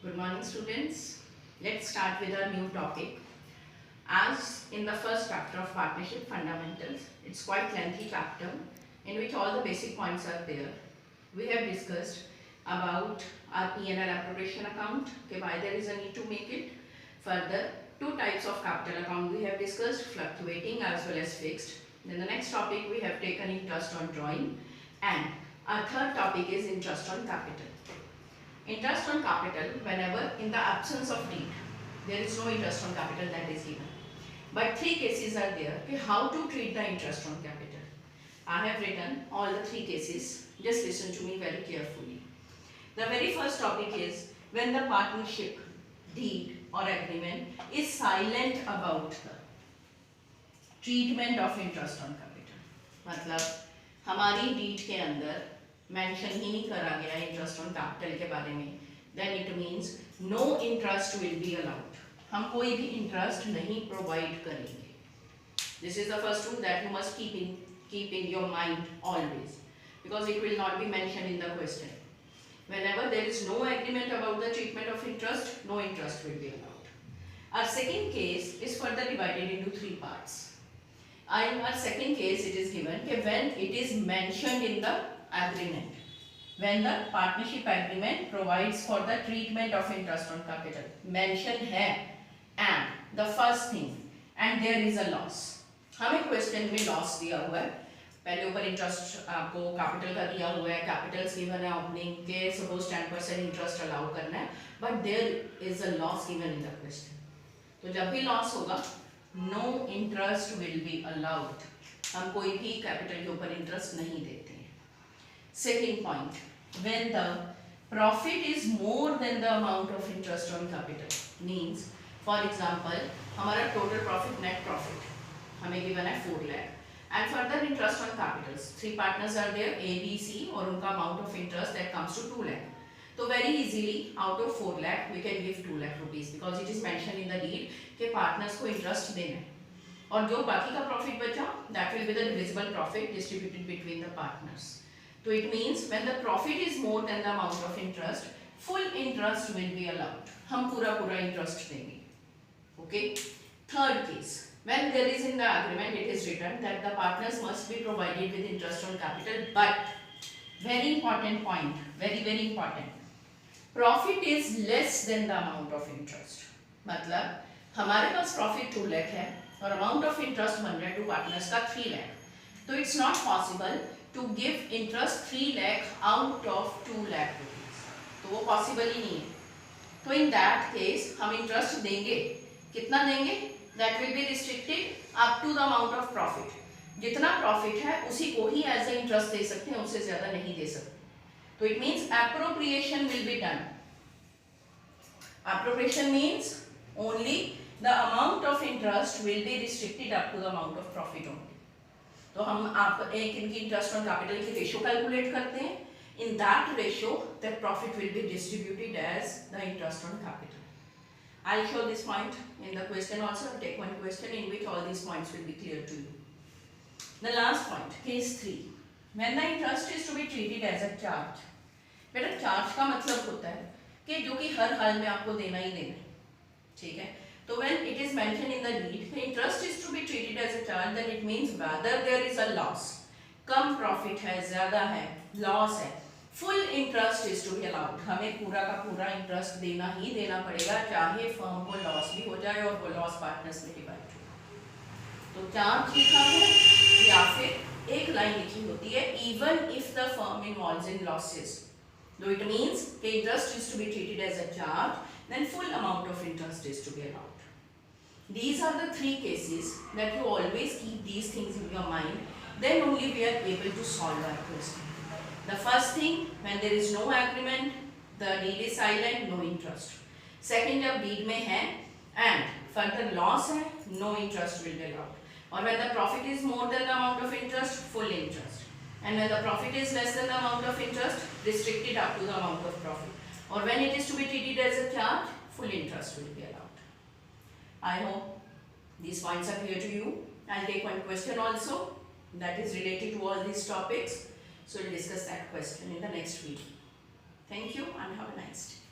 Good morning students. Let's start with a new topic. As in the first chapter of Partnership Fundamentals, it's quite lengthy chapter in which all the basic points are there. We have discussed about our P&L appropriation account, okay, why there is a need to make it. Further, two types of capital account we have discussed, fluctuating as well as fixed. Then the next topic we have taken interest on drawing, and our third topic is interest on capital. Interest on capital, whenever in the absence of deed, there is no interest on capital that is given. But three cases are there, okay, how to treat the interest on capital. I have written all the three cases, just listen to me very carefully. The very first topic is when the partnership, deed or agreement is silent about the treatment of interest on capital. मतलब हमारी deed के अंदर mention ही नहीं करा गया interest on capital के बारे में, then it means no interest will be allowed. हम कोई भी इंटरेस्ट नहीं प्रोवाइड करेंगे. This is the first rule that you must keep in your mind always, because it will not be mention in the question. whenever there is no agreement about the treatment of interest, no interest will be allowed. Our second case is further divided into three parts. In our second case it is given that when it is mentioned in the agreement, when the partnership agreement provides for the treatment of interest on capital, mention है and the first thing and there is a loss. हमें question में loss दिया हुआ है, पहले ऊपर interest आपको capital का दिया हुआ है, कैपिटल्स गिवन है ओपनिंग के, सपोज 10% इंटरेस्ट अलाउ करना है, but there is a loss given in the question. तो जब भी लॉस होगा no interest will be allowed. हम कोई भी कैपिटल के ऊपर इंटरेस्ट नहीं देते हैं. Second point, when the profit is more than the amount of interest on capital, means for example हमारा total profit, net profit हमें given है 4 lakh and further interest on capitals, three partners are there A, B, C और उनका amount of interest that comes to 2 lakh. तो very easily out of 4 lakh we can give 2 lakh rupees because it is mentioned in the deed कि partners को interest देना है, और जो बाकी का profit बचा that will be the divisible profit distributed between the partners. So it means when the profit is more than the amount of interest, full interest will be allowed. हम पूरा interest देंगे. Okay. Third case, when there is in the agreement it is written that the partners must be provided with interest on capital, but very important point, very important, profit is less than the amount of interest. मतलब हमारे पास profit 2 lakh है और amount of interest बन रहा है to partners का 3 lakh. तो it's not possible to give interest 3 lakh out of 2 lakh rupees. तो वो possible ही नहीं है. तो in that case हम interest देंगे, कितना देंगे? That will be restricted up to the amount of profit. जितना profit है उसी को ही as a interest दे सकते हैं, उससे ज़्यादा नहीं दे सकते. तो it means appropriation will be done. Appropriation means only the amount of interest will be restricted up to the amount of profit only. तो हम आप एक इनकी इंटरेस्ट ऑन कैपिटल की रेशियो कैलकुलेट करते हैं. In that ratio that profit will be distributed as the interest on capital. I will show this point in the question also. Take one question in which all this points will be clear to you. The last point, case 3, when the interest is to be treated as a charge. बेटा charge का मतलब होता है कि जो कि हर हाल में आपको देना ही देना है, ठीक है. So when it is mentioned in the deed, the interest is to be treated as a charge, then it means whether there is a loss, come profit है, ज़्यादा है, loss है, full interest is to be allowed. हमें पूरा का पूरा interest देना ही देना पड़ेगा, चाहे firm को loss भी हो जाए और वो loss partners में divide हो. तो charge लिखा है या फिर एक लाइन लिखी होती है even if the firm involves in losses. Though it means the interest is to be treated as a charge, then full amount of interest is to be allowed. These are the three cases that you always keep these things in your mind, then only we are able to solve our question. The first thing, when there is no agreement, the deed is silent, no interest. Second, जब deed में है and further loss है, no interest will be allowed. Or when the profit is more than the amount of interest, full interest. And when the profit is less than the amount of interest, restricted up to the amount of profit. Or when it is to be treated as a charge, full interest will be allowed. I hope these points are clear to you. I'll take one question also that is related to all these topics. So we'll discuss that question in the next video. Thank you and have a nice day.